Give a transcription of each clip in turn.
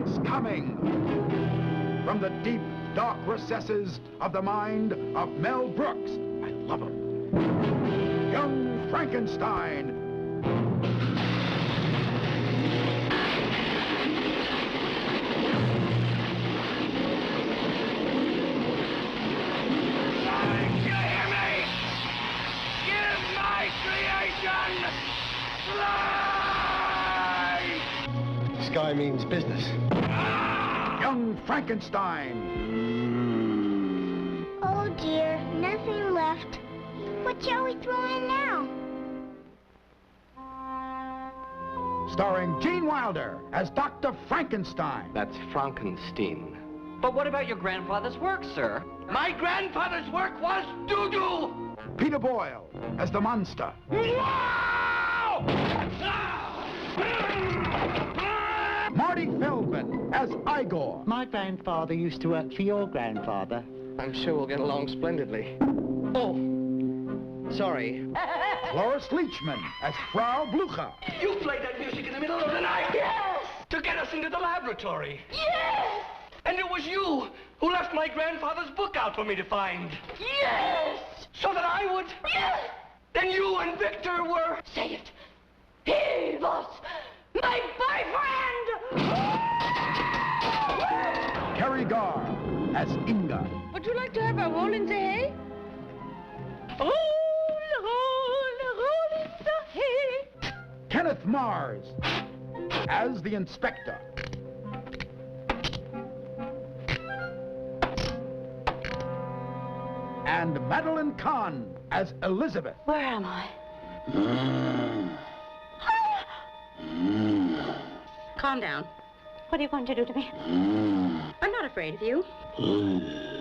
It's coming from the deep, dark recesses of the mind of Mel Brooks. I love him. Young Frankenstein. Sky means business. Young Frankenstein. Oh dear, nothing left. What shall we throw in now? Starring Gene Wilder as Dr. Frankenstein. That's Frankenstein. But what about your grandfather's work, sir? My grandfather's work was doo-doo! Peter Boyle as the monster. Wow! Marty Feldman as Igor. My grandfather used to work for your grandfather. I'm sure we'll get along splendidly. Oh, sorry. Cloris Leachman as Frau Blucher. You played that music in the middle of the night? Yes! To get us into the laboratory. Yes! And it was you who left my grandfather's book out for me to find. Yes! So that I would... Yes! Then you and Victor were... Say it. He was my boyfriend! Cary Garr as Inga. Would you like to have a roll in the hay? Roll, roll, roll in the hay. Kenneth Mars as the inspector. And Madeline Kahn as Elizabeth. Where am I? Calm down. What are you going to do to me? I'm not afraid of you.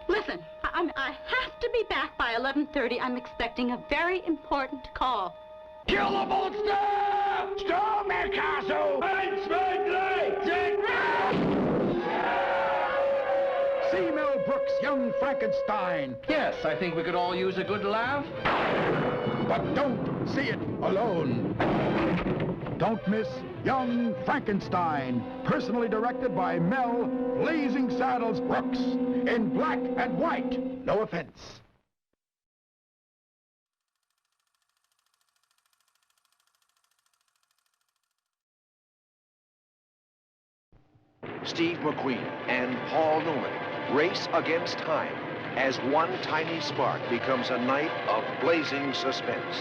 Listen, I have to be back by 11:30. I'm expecting a very important call. Kill the monster! Storm the castle! See Mel Brooks' Young Frankenstein. Yes, I think we could all use a good laugh. But don't see it alone. Don't miss Young Frankenstein, personally directed by Mel Blazing Saddles Brooks, in black and white. No offense. Steve McQueen and Paul Newman race against time as one tiny spark becomes a night of blazing suspense.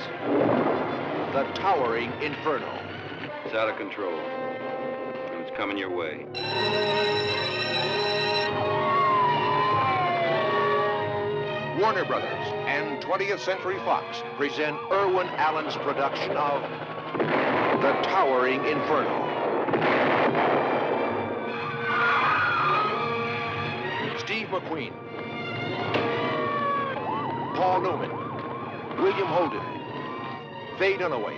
The Towering Inferno. It's out of control, and it's coming your way. Warner Brothers and 20th Century Fox present Irwin Allen's production of The Towering Inferno. Steve McQueen, Paul Newman, William Holden, Faye Dunaway,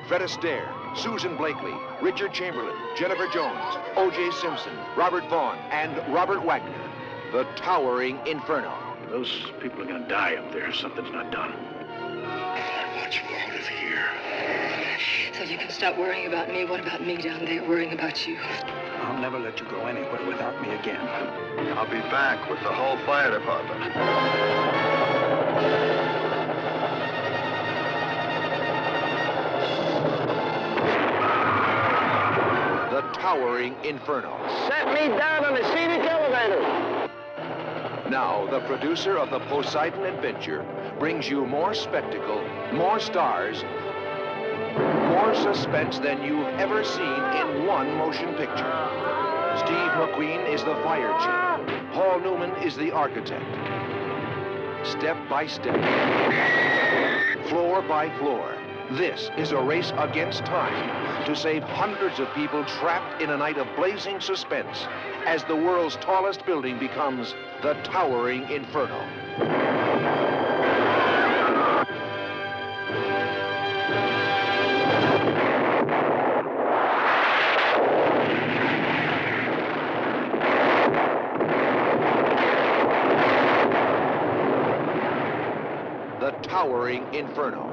Fred Astaire, Susan Blakely, Richard Chamberlain, Jennifer Jones, O.J. Simpson, Robert Vaughn, and Robert Wagner. The Towering Inferno. Those people are going to die up there if something's not done. I want you out of here. So you can stop worrying about me. What about me down there worrying about you? I'll never let you go anywhere without me again. I'll be back with the whole fire department. The Towering Inferno. Set me down on the scenic elevator. Now, the producer of the Poseidon Adventure brings you more spectacle, more stars, more suspense than you've ever seen in one motion picture. Steve McQueen is the fire chief. Paul Newman is the architect. Step by step, floor by floor, this is a race against time to save hundreds of people trapped in a night of blazing suspense as the world's tallest building becomes the Towering Inferno. The Towering Inferno.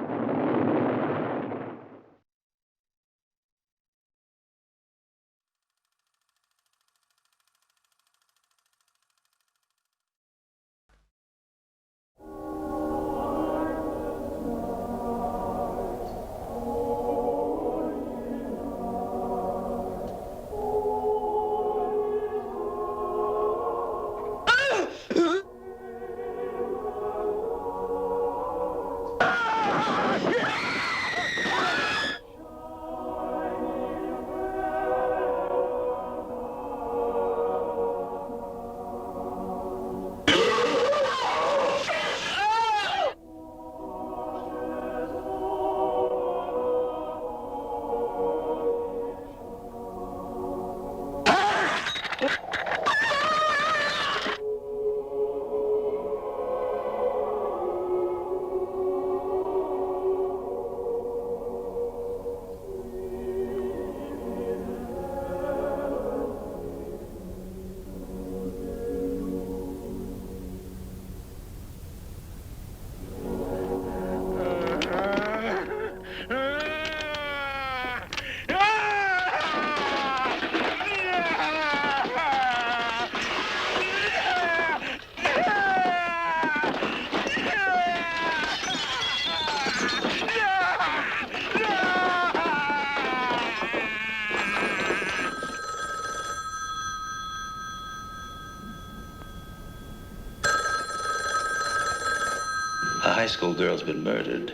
A high school girl's been murdered.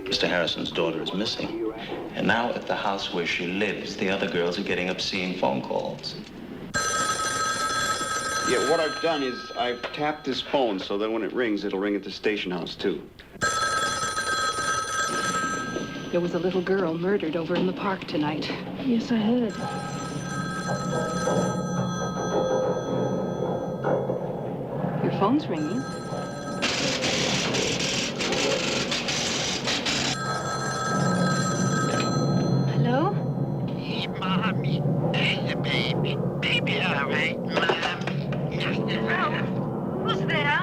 Mr. Harrison's daughter is missing. And now at the house where she lives, the other girls are getting obscene phone calls. Yeah, what I've done is I've tapped this phone so that when it rings, it'll ring at the station house, too. There was a little girl murdered over in the park tonight. Yes, I heard. Your phone's ringing. Hello? Hey, Mommy. There's a baby. Baby, all right, Mom. Just a minute. Who's there?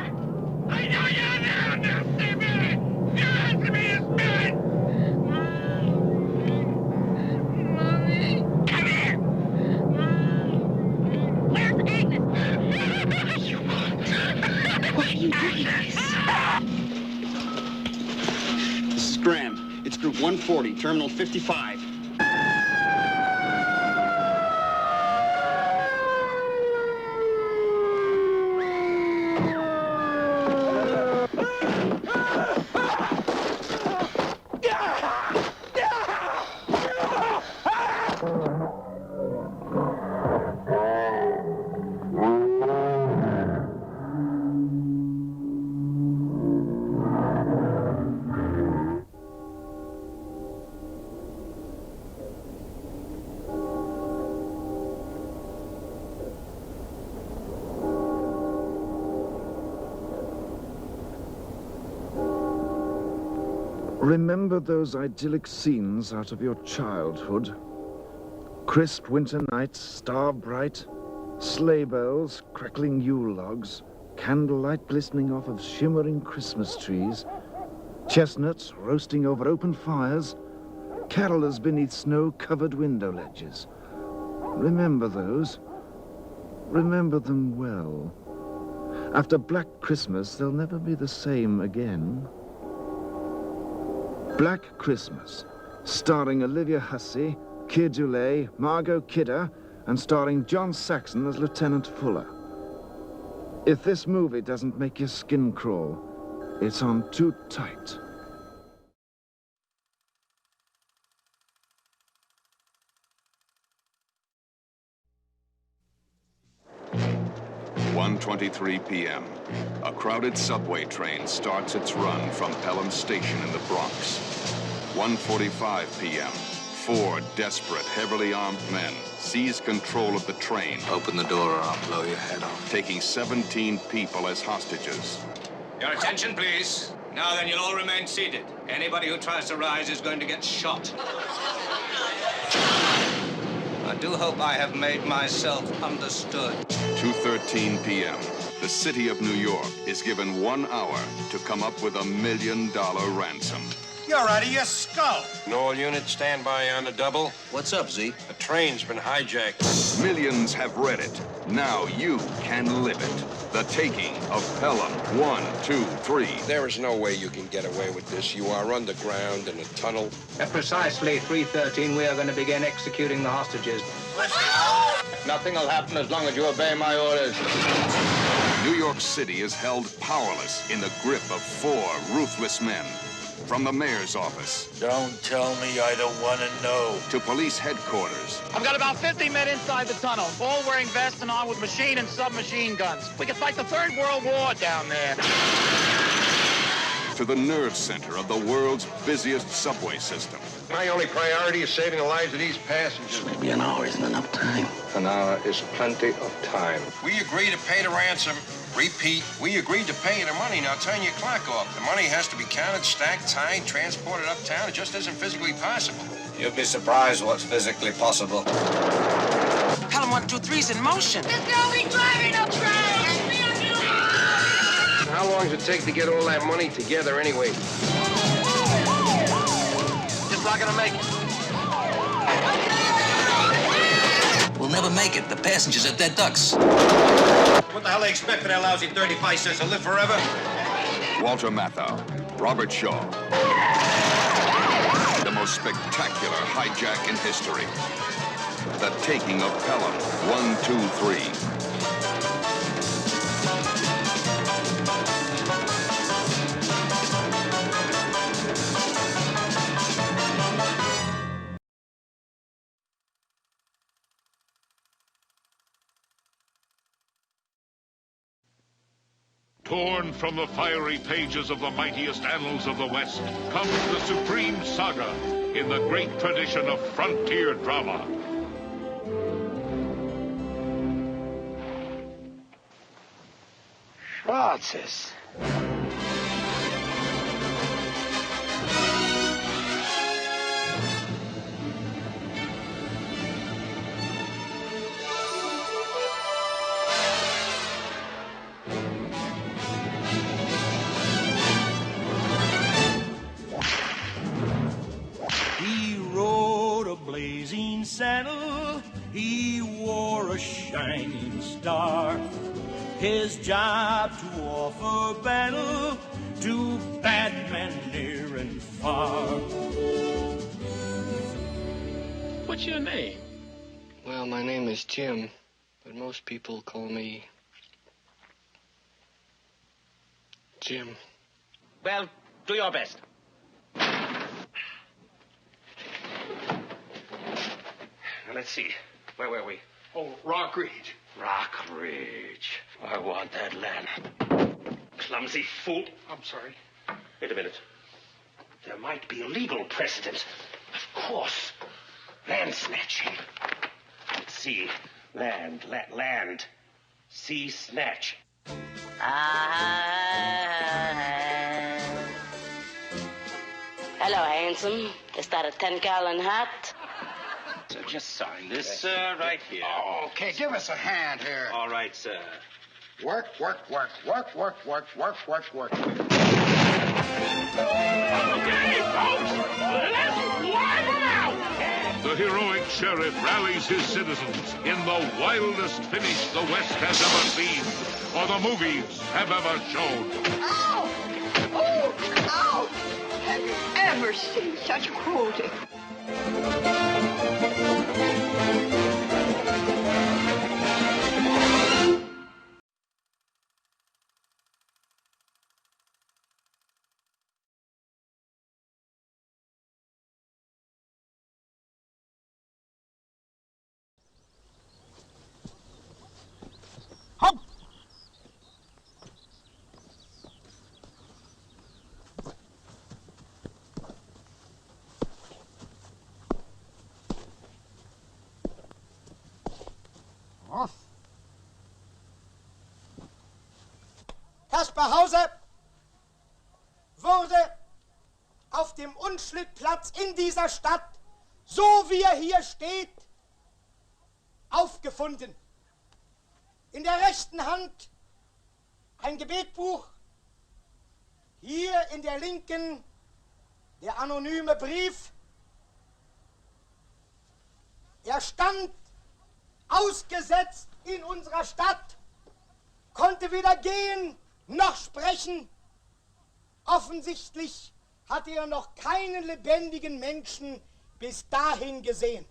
I know you're there. Just a minute. You answer me a minute. Mommy. Come here. Where's Agnes? You won't. What are you doing, Chris? This is Graham. It's group 140, terminal 55. Remember those idyllic scenes out of your childhood? Crisp winter nights, star bright, sleigh bells, crackling Yule logs, candlelight glistening off of shimmering Christmas trees, chestnuts roasting over open fires, carolers beneath snow-covered window ledges. Remember those. Remember them well. After Black Christmas, they'll never be the same again. Black Christmas, starring Olivia Hussey, Keir Dullea, Margot Kidder, and starring John Saxon as Lieutenant Fuller. If this movie doesn't make your skin crawl, it's on too tight. (1:23 p.m.) A crowded subway train starts its run from Pelham Station in the Bronx. 1:45 p.m. 4 desperate, heavily armed men seize control of the train. Open the door or I'll blow your head off. Taking 17 people as hostages. Your attention, please. Now then, you'll all remain seated. Anybody who tries to rise is going to get shot. I do hope I have made myself understood. 2:13 p.m. The city of New York is given 1 hour to come up with $1 million ransom. You're out of your skull. All units stand by on the double. What's up, Z? The train's been hijacked. Millions have read it. Now you can live it. The Taking of Pelham. 1, 2, 3. There is no way you can get away with this. You are underground in a tunnel. At precisely 3:13, we are going to begin executing the hostages. Nothing will happen as long as you obey my orders. New York City is held powerless in the grip of 4 ruthless men. From the mayor's office. Don't tell me I don't want to know. To police headquarters. I've got about 50 men inside the tunnel, all wearing vests and armed with machine and submachine guns. We could fight the Third World War down there. To the nerve center of the world's busiest subway system. My only priority is saving the lives of these passengers. Maybe an hour isn't enough time. An hour is plenty of time. We agreed to pay the ransom. Repeat, we agreed to pay you the money. Now turn your clock off. The money has to be counted, stacked, tied, transported uptown. It just isn't physically possible. You'll be surprised what's physically possible. Pelham 123's in motion. There's nobody driving the train. How long does it take to get all that money together anyway? Just not gonna make it. We'll never make it. The passengers are dead ducks. What the hell they expect for that lousy 35 cents to live forever? Walter Matthau, Robert Shaw. The most spectacular hijack in history. The Taking of Pelham. 1, 2, 3. Torn from the fiery pages of the mightiest annals of the West comes the supreme saga in the great tradition of frontier drama. Schwarzes. He rode a blazing saddle, he wore a shining star. His job to offer battle to bad men near and far. What's your name? Well, my name is Jim, but most people call me Jim. Well, do your best. Let's see. Where were we? Oh, Rock Ridge. Rock Ridge. I want that land. Clumsy fool. I'm sorry. Wait a minute. There might be a legal precedent. Of course. Land snatching. Let's see. Land. Sea snatch. Hello, handsome. Is that a 10-gallon hat? So just sign this, right here. Oh, okay, give us a hand here. All right, sir. Work. Okay, folks, let's wind out! The heroic sheriff rallies his citizens in the wildest finish the West has ever seen, or the movies have ever shown. Ow! Oh, ow! Have you ever seen such cruelty? Kaspar Hauser wurde auf dem Unschlittplatz in dieser Stadt, so wie er hier steht, aufgefunden. In der rechten Hand ein Gebetbuch, hier in der linken der anonyme Brief. Er stand ausgesetzt in unserer Stadt, konnte weder gehen noch sprechen. Offensichtlich hatte er noch keinen lebendigen Menschen bis dahin gesehen.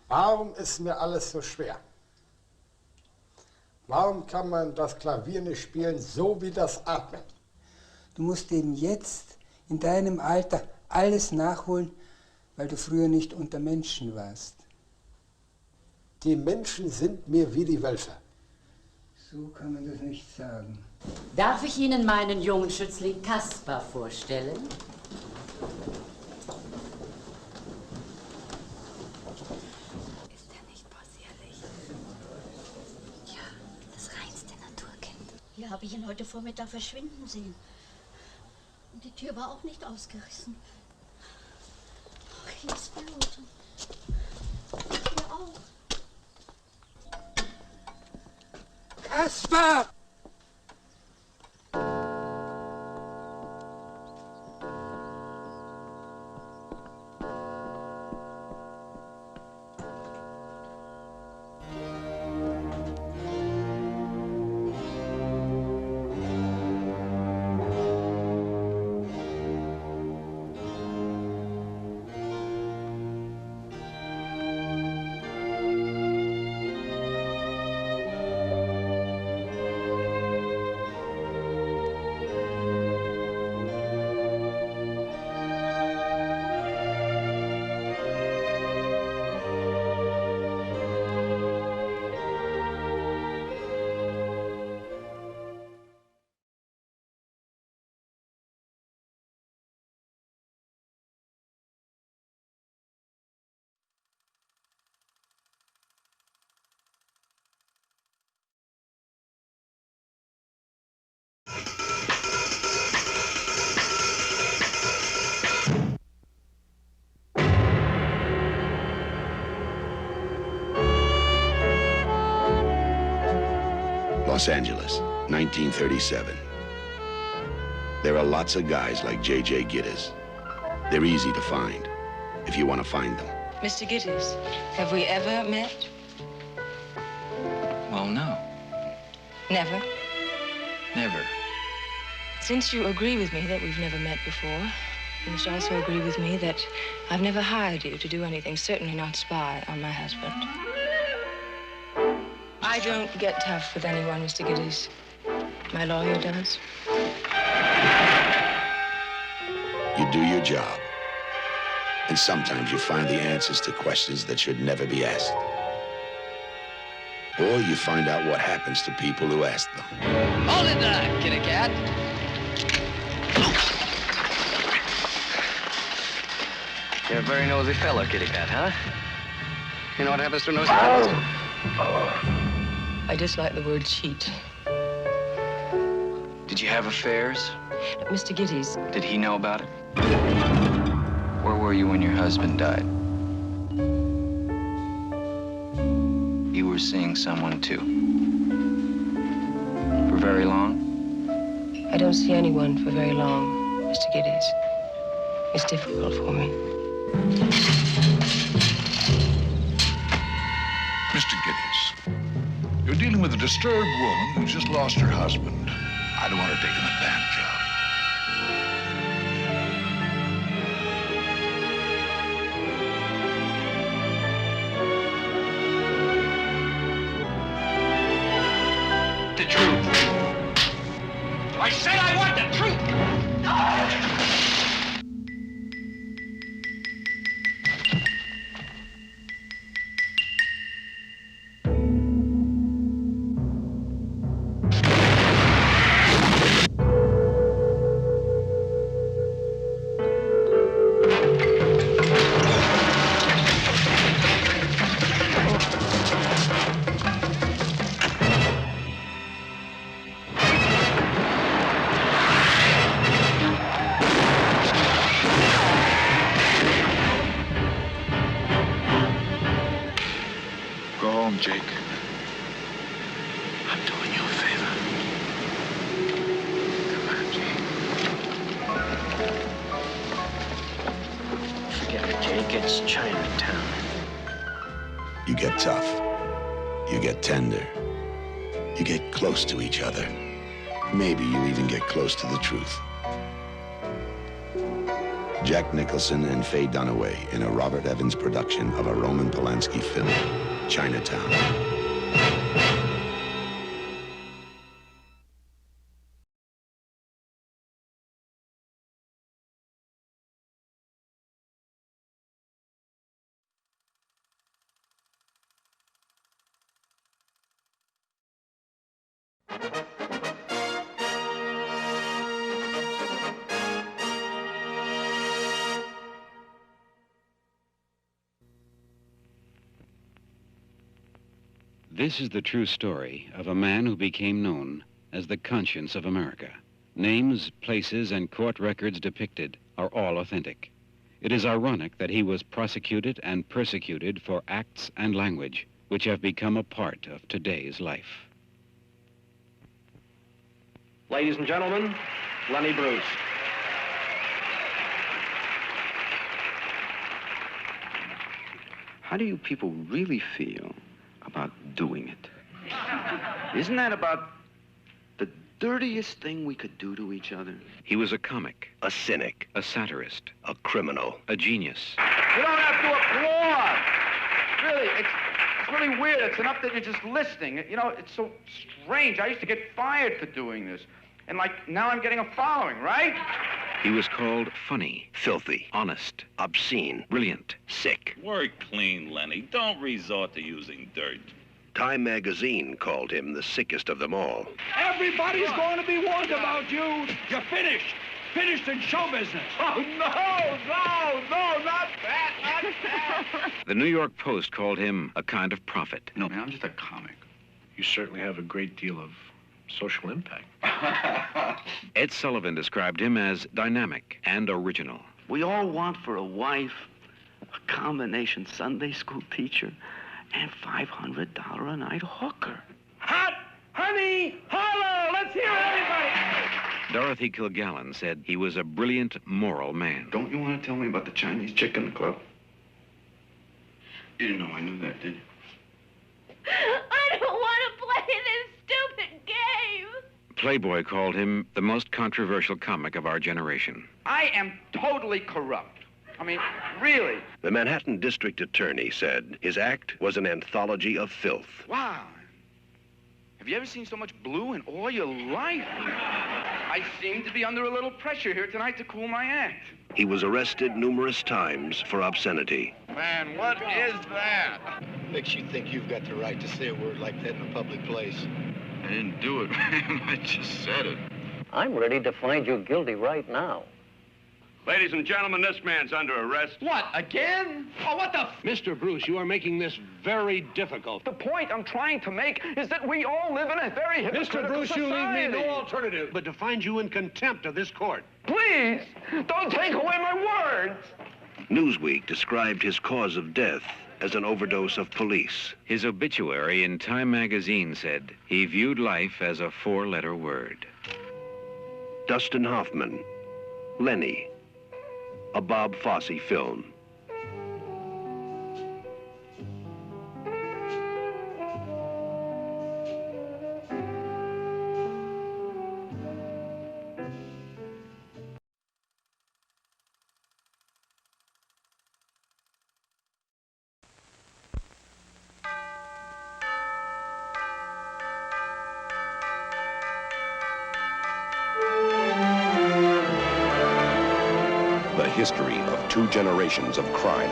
Warum ist mir alles so schwer? Warum kann man das Klavier nicht spielen, so wie das Atmen? Du musst eben jetzt, in deinem Alter, alles nachholen, weil du früher nicht unter Menschen warst. Die Menschen sind mir wie die Wölfe. So kann man das nicht sagen. Darf ich Ihnen meinen jungen Schützling Kaspar vorstellen? Hier habe ich ihn heute Vormittag verschwinden sehen. Und die Tür war auch nicht ausgerissen. Oh, hier ist Blut. Hier auch. Kaspar! Los Angeles, 1937. There are lots of guys like J.J. Gittes. They're easy to find, if you want to find them. Mr. Gittes, have we ever met? Well, no. Never? Never. Since you agree with me that we've never met before, you must also agree with me that I've never hired you to do anything, certainly not spy on my husband. I don't get tough with anyone, Mr. Gittes. My lawyer does. You do your job. And sometimes you find the answers to questions that should never be asked. Or you find out what happens to people who ask them. Hold it there, kitty cat. You're a very nosy fellow, kitty cat, huh? You know what happens to nosy fellows? I dislike the word cheat. Did you have affairs? Mr. Gittes. Did he know about it? Where were you when your husband died? You were seeing someone, too. For very long? I don't see anyone for very long, Mr. Gittes. It's difficult for me. Mr. Gittes, you're dealing with a disturbed woman who's just lost her husband. I don't want her taken advantage of. The truth. I said I want the truth. Jake. I'm doing you a favor. Come on, Jake. Forget it, Jake. It's Chinatown. You get tough. You get tender. You get close to each other. Maybe you even get close to the truth. Jack Nicholson and Faye Dunaway in a Robert Evans production of a Roman Polanski film, Chinatown. This is the true story of a man who became known as the conscience of America. Names, places, and court records depicted are all authentic. It is ironic that he was prosecuted and persecuted for acts and language which have become a part of today's life. Ladies and gentlemen, Lenny Bruce. How do you people really feel about doing it? Isn't that about the dirtiest thing we could do to each other? He was a comic, A cynic. a satirist, A criminal. a genius. You don't have to applaud. Really, it's really weird. It's enough that you're just listening. You know, it's so strange. I used to get fired for doing this. And, like, now I'm getting a following, right? He was called funny, Filthy. honest, Obscene. brilliant. Sick. Work clean, Lenny. Don't resort to using dirt. Time magazine called him the sickest of them all. Everybody's going to be warned about you. You're finished. Finished in show business. Oh, no, not that, not that. The New York Post called him a kind of prophet. No, man, I'm just a comic. You certainly have a great deal of social impact. Ed Sullivan described him as dynamic and original. We all want for a wife a combination Sunday school teacher and $500 a night hooker. Hot, honey, Dorothy Kilgallen said he was a brilliant, moral man. Don't you want to tell me about the Chinese chick in the club? You didn't know I knew that, did you? I don't want to play this stupid game. Playboy called him the most controversial comic of our generation. I am totally corrupt. I mean, really. The Manhattan District Attorney said his act was an anthology of filth. Wow. Have you ever seen so much blue in all your life? I seem to be under a little pressure here tonight to cool my act. He was arrested numerous times for obscenity. Man, what is that? Makes you think you've got the right to say a word like that in a public place. I didn't do it, man. I just said it. I'm ready to find you guilty right now. Ladies and gentlemen, this man's under arrest. What, again? Oh, what the... Mr. Bruce, you are making this very difficult. The point I'm trying to make is that we all live in a very hypocritical Mr. Bruce, you leave me society. no alternative but to find you in contempt of this court. Please, don't take away my words. Newsweek described his cause of death as an overdose of police. His obituary in Time magazine said he viewed life as a four-letter word. Dustin Hoffman, Lenny, a Bob Fosse film. The history of two generations of crime.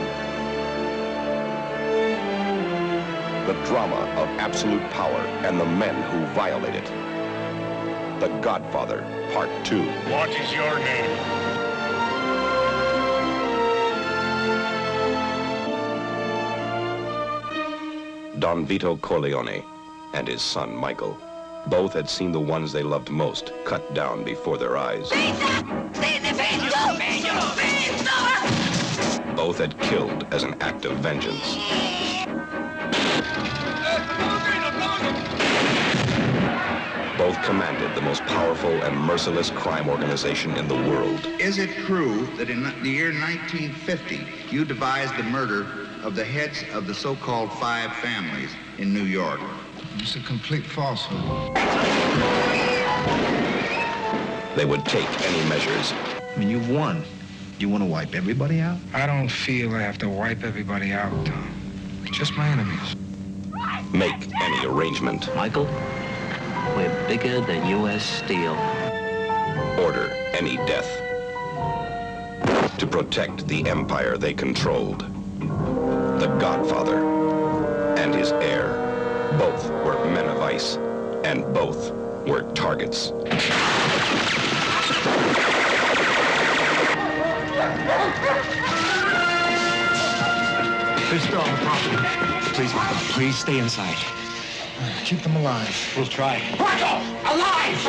The drama of absolute power and the men who violate it. The Godfather Part II. What is your name? Don Vito Corleone and his son Michael. Both had seen the ones they loved most cut down before their eyes. Both had killed as an act of vengeance. Both commanded the most powerful and merciless crime organization in the world. Is it true that in the year 1950, you devised the murder of the heads of the so-called 5 families in New York? It's a complete falsehood. They would take any measures. I mean, you've won. You want to wipe everybody out? I don't feel I have to wipe everybody out, Tom. Just my enemies. Make any arrangement. Michael, we're bigger than U.S. Steel. Order any death. To protect the empire they controlled. The Godfather and his heir. Both were men of ice, and both were targets. They're still on the property. Please stay inside. Keep them alive. We'll try. Michael! Alive!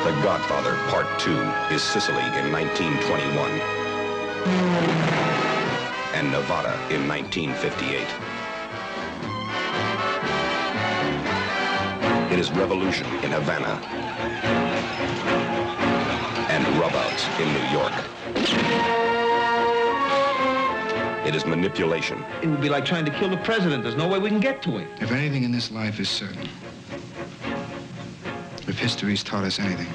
The Godfather Part II is Sicily in 1921 and Nevada in 1958. It is revolution in Havana and rubouts in New York. It is manipulation. It would be like trying to kill the president. There's no way we can get to him. If anything in this life is certain, if history's taught us anything,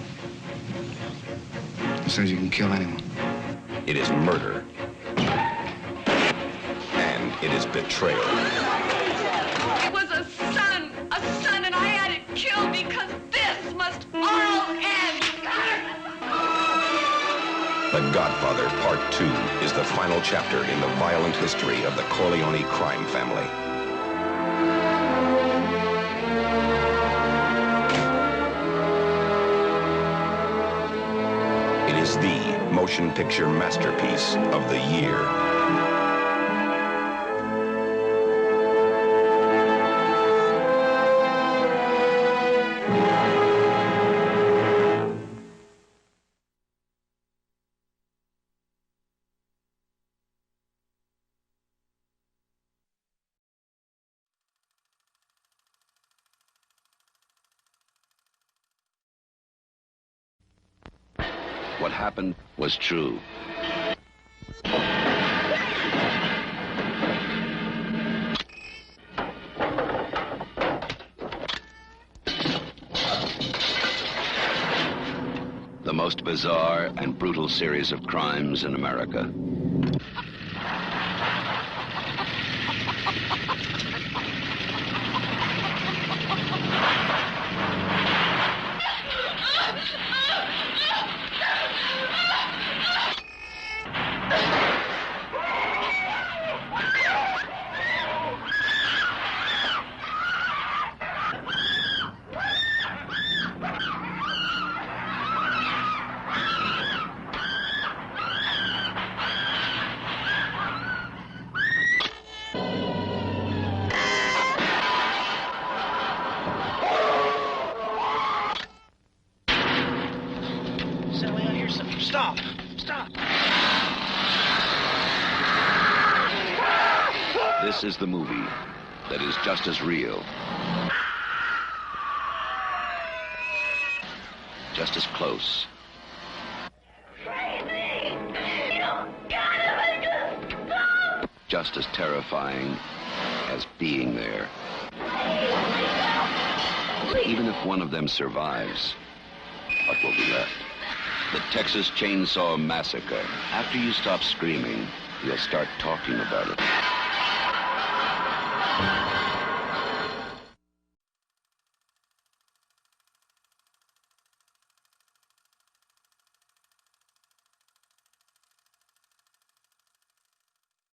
it says you can kill anyone. It is murder. And it is betrayal. It was a son, and I had it killed because this must all end. The Godfather Part II is the final chapter in the violent history of the Corleone crime family. It is the motion picture masterpiece of the year. what happened was true. The most bizarre and brutal series of crimes in America. Stop! Stop! This is the movie that is just as real, just as close, just as terrifying as being there. Even if one of them survives, what will be left? The Texas Chainsaw Massacre. After you stop screaming, you'll start talking about it.